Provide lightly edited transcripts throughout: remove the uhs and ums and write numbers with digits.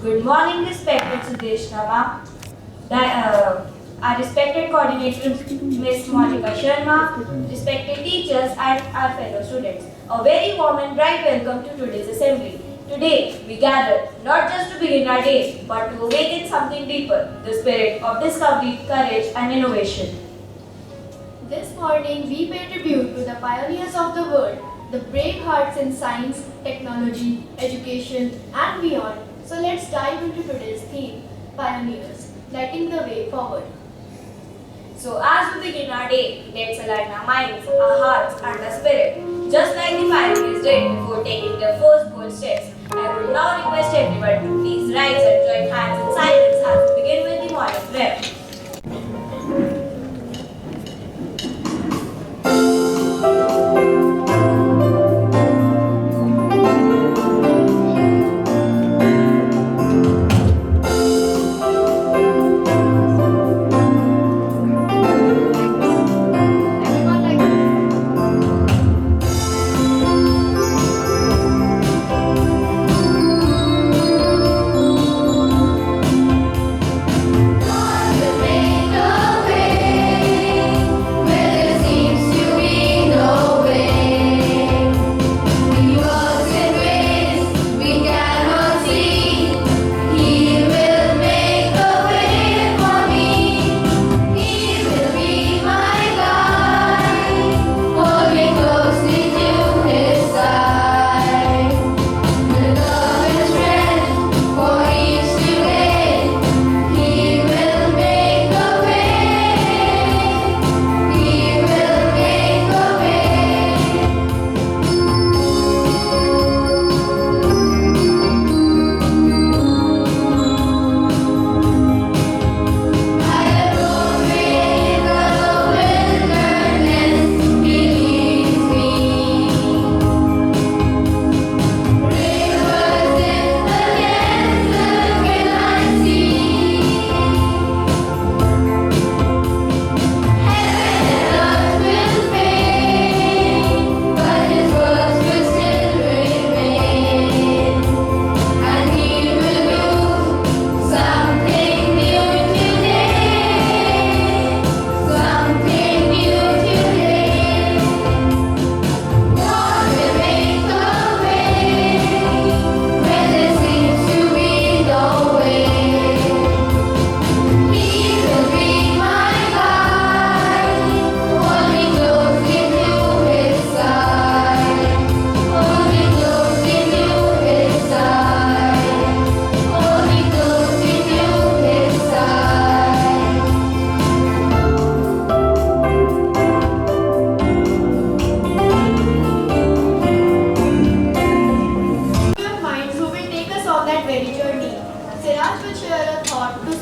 Good morning, respected Sudesh Rama, our respected coordinator, Ms. Monica Sharma, respected teachers and our fellow students. A very warm and bright welcome to today's assembly. Today, we gather not just to begin our day, but to awaken something deeper, the spirit of discovery, courage and innovation. This morning, we pay tribute to the pioneers of the world, the brave hearts in science, technology, education, and beyond. So let's dive into today's theme, pioneers, lighting the way forward. So as we begin our day, let's align our minds, our hearts and our spirit, just like the pioneers did before taking their first bold steps. I would now request everyone to please rise and join hands in silence as we begin with the morning prayer.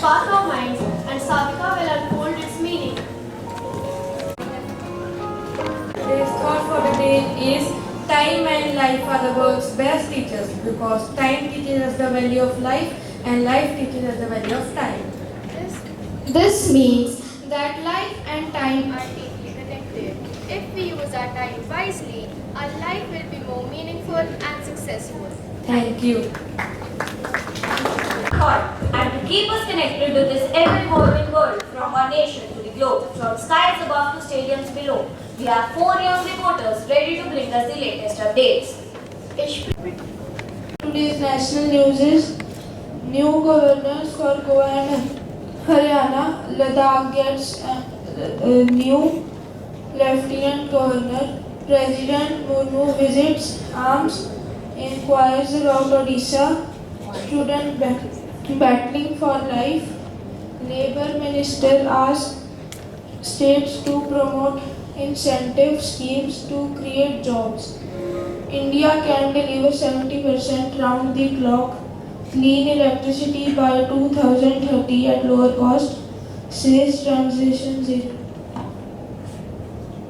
Spark our minds and Savika will unfold its meaning. Today's thought for the day is time and life are the world's best teachers because time teaches us the value of life and life teaches us the value of time. This means that life and time are deeply connected. If we use our time wisely, our life will be more meaningful and successful. Thank you. And to keep us connected to this ever-evolving world, from our nation to the globe, from skies above to stadiums below, we have 4 young reporters ready to bring us the latest updates. Today's national news is new governors for Goa and Haryana. Ladakh gets a new lieutenant governor. President Murmu visits ARMS, inquires about Odisha. Student battling for life. Labour Minister asks states to promote incentive schemes to create jobs. India can deliver 70% round-the-clock clean electricity by 2030 at lower cost, says Transition Zero.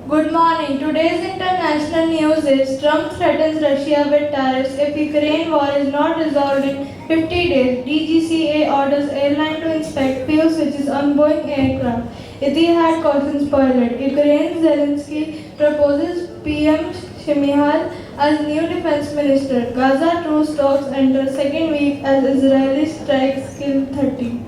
Good morning. Today's international news is Trump threatens Russia with tariffs if Ukraine war is not resolved in 50 days. DGCA orders airline to inspect fuel switches on Boeing aircraft. Etihad cautions pilot. Ukraine's Zelensky proposes PM Shmyhal as new defense minister. Gaza truce talks enter second week as Israeli strikes kill 30.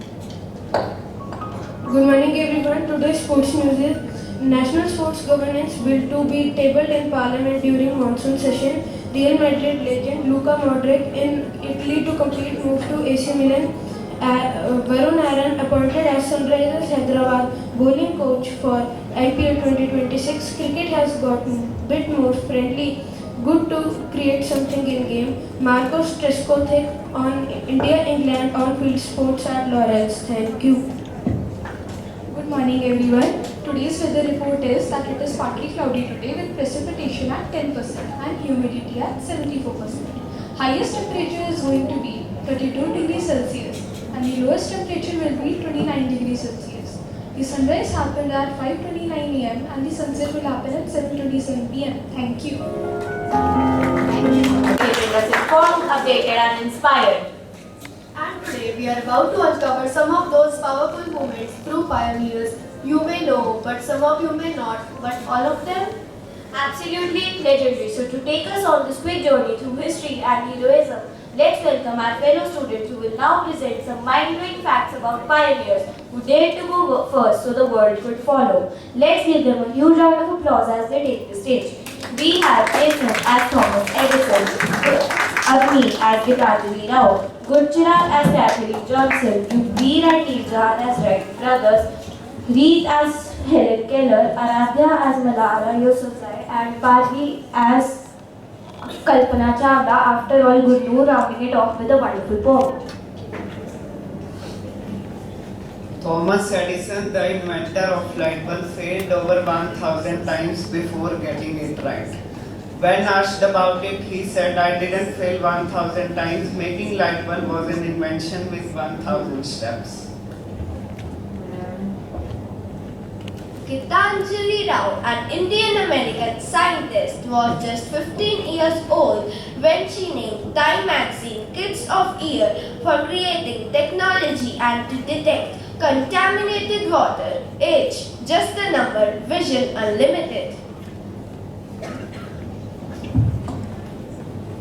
Good morning everyone. Today's sports news is National Sports Governance Bill to be tabled in Parliament during monsoon session. Real Madrid legend Luka Modric in Italy to complete move to AC Milan. Varun Aaron appointed as Sunrisers Hyderabad bowling coach for IPL 2026. Cricket has gotten bit more friendly. Good to create something in game. Marcos Trescothick on India-England on-field sports at Lawrence. Thank you. Good morning everyone. Today's weather report is that it is partly cloudy today with precipitation at 10% and humidity at 74%. Highest temperature is going to be 32 degrees Celsius and the lowest temperature will be 29 degrees Celsius. The sunrise happened at 5:29 am and the sunset will happen at 7:27 pm. Thank you. Keeping us informed, updated and inspired. And today we are about to uncover some of those powerful moments through pioneers you may know, but some of you may not, but all of them? Absolutely legendary. So to take us on this quick journey through history and heroism, let's welcome our fellow students who will now present some mind-blowing facts about pioneers who dared to go first so the world could follow. Let's give them a huge round of applause as they take the stage. We have Jason as Thomas Edison, Agni as Gitanjali Rao, Gurcharan as Catholic Johnson, Veer and Tejan as Wright brothers, Reed as Helen Keller, Aradhya as Malala Yousafzai, and Parvi as Kalpana Chawla. After all, Guru rounding it off with a wonderful poem. Thomas Edison, the inventor of light bulb, failed over 1,000 times before getting it right. When asked about it, he said, "I didn't fail 1,000 times. Making light bulb was an invention with 1,000 steps." Gitanjali Rao, an Indian-American scientist, was just 15 years old when she named Time magazine Kids of Year for creating technology and to detect contaminated water. Age, just a number, vision unlimited.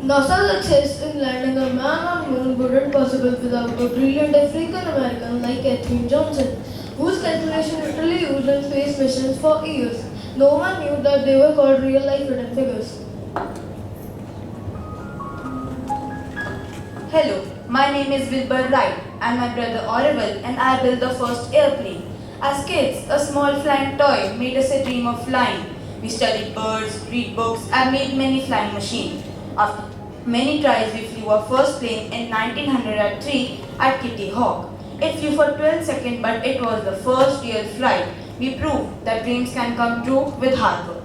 NASA's success in landing a man on moon wouldn't possible without a brilliant African American like Katherine Johnson, whose calculation literally used in space missions for years. No one knew that they were called real-life hidden figures. Hello, my name is Wilbur Wright and my brother Orville and I built the first airplane. As kids, a small flying toy made us a dream of flying. We studied birds, read books and made many flying machines. After many tries, we flew our first plane in 1903 at Kitty Hawk. It flew for 12 seconds, but it was the first real flight. We proved that dreams can come true with hard work.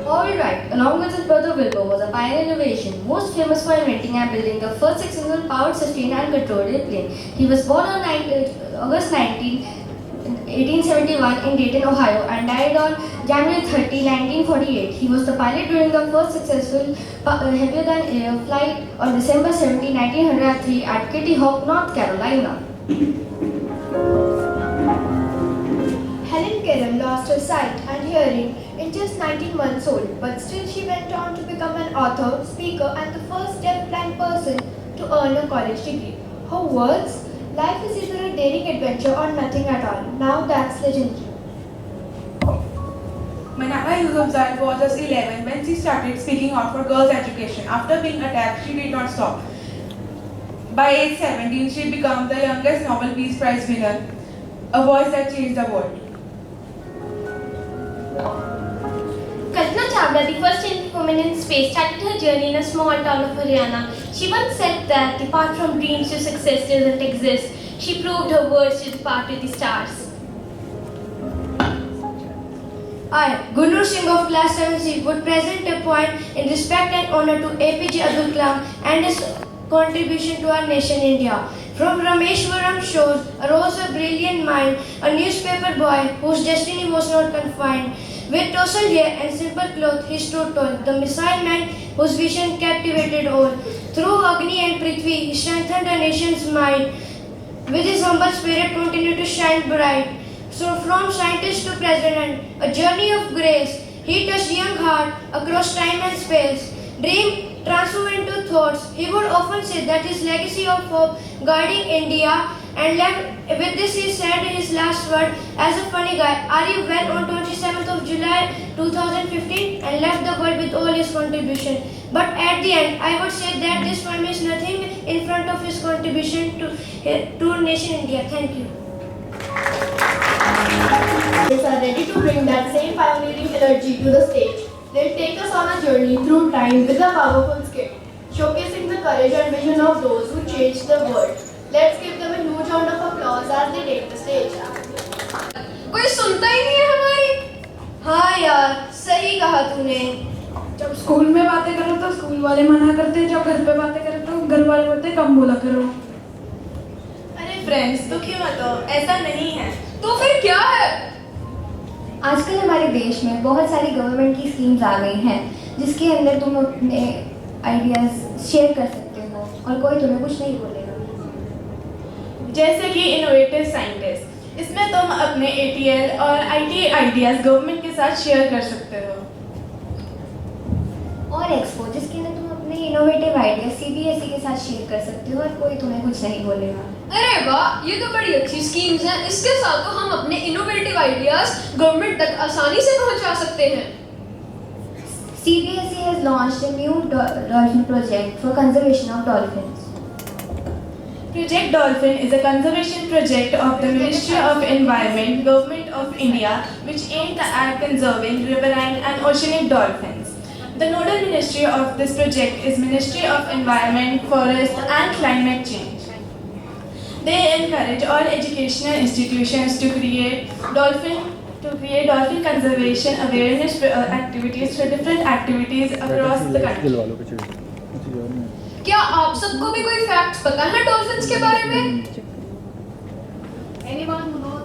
Orville Wright, along with his brother Wilbur, was a pioneer innovation, most famous for inventing and building the first successful powered, sustained and controlled airplane. He was born on August 19, 1871 in Dayton, Ohio and died on January 30, 1948. He was the pilot during the first successful heavier than air flight on December 17, 1903 at Kitty Hawk, North Carolina. Helen Keller lost her sight and hearing in just 19 months old, but still she went on to become an author, speaker and the first deaf-blind person to earn a college degree. Her words, "Life is either a daring adventure or nothing at all." Now that's legendary. Malala Yousafzai was just 11 when she started speaking out for girls' education. After being attacked, she did not stop. By age 17, she became the youngest Nobel Peace Prize winner, a voice that changed the world. Kalpana Chawla, the first Indian woman in space, started her journey in a small town of Haryana. She once said that the path from dreams to success doesn't exist. She proved her words to the path to the stars. I, Gunur Singh of Class 7C, would present a point in respect and honor to APJ Abdul Kalam and his contribution to our nation India. From Rameshwaram shores arose a brilliant mind, a newspaper boy whose destiny was not confined. With tousled hair and simple cloth, he stood tall, the missile man whose vision captivated all. Through Agni and Prithvi, he strengthened the nation's might. With his humble spirit, continued to shine bright. So from scientist to president, a journey of grace, he touched young heart across time and space. dream transformed into thoughts. He would often say that his legacy of hope guarding India and left with this he said his last word as a funny guy. Are you well on 27th of July 2015 and left the world with all his contribution. But at the end, I would say that this film is nothing in front of his contribution to nation India. Thank you. They are ready to bring that same pioneering energy to the stage. They'll take us on a journey through time with a powerful skit, showcasing the courage and vision of those who changed the world. Let's give them a huge round of applause as they take the stage. कोई सुनता ही नहीं है हमारी। हाँ यार, सही कहा तूने। जब स्कूल में बातें करो तो स्कूल वाले मना करते हैं, जब घर पे बातें करो तो घर वाले बोलते हैं कम बोला करो। अरे फ्रेंड्स, दुखी मत हो, ऐसा नहीं है। तो फिर क्या है? आजकल हमारे देश में बहुत सारी गवर्नमेंट की स्कीम्स आ गई हैं जिसके अंदर तुम अपने आइडियाज़ शेयर कर सकते हो और कोई तुम्हें कुछ नहीं बोलेगा। जैसे कि इनोवेटिव साइंटिस्ट, इसमें तुम अपने ATL और IT आइडियाज़ गवर्नमेंट के साथ शेयर कर सकते हो। और एक्सपो जिसके अंदर तुम अपने इनोवेटिव आइडिया CBSE के साथ शेयर कर सकते हो और कोई तुम्हें कुछ नहीं बोलेगा। अरे वाह, ये तो बड़ी अच्छी स्कीम्स हैं। इसके साथ तो हम अपने इनोवेटिव आइडियाज गवर्नमेंट तक आसानी से पहुंचा सकते हैं। CBSE has launched a new dolphin project for conservation of dolphins. Project Dolphin is a conservation project of the Ministry of Environment, Government of India, which aims at conserving riverine and oceanic dolphins. The nodal ministry of this project is Ministry of Environment, Forest and Climate Change. They encourage all educational institutions to create dolphin conservation awareness activities for different activities across the country. क्या आप सबको भी कोई facts पता है dolphins के बारे में? Anyone who knows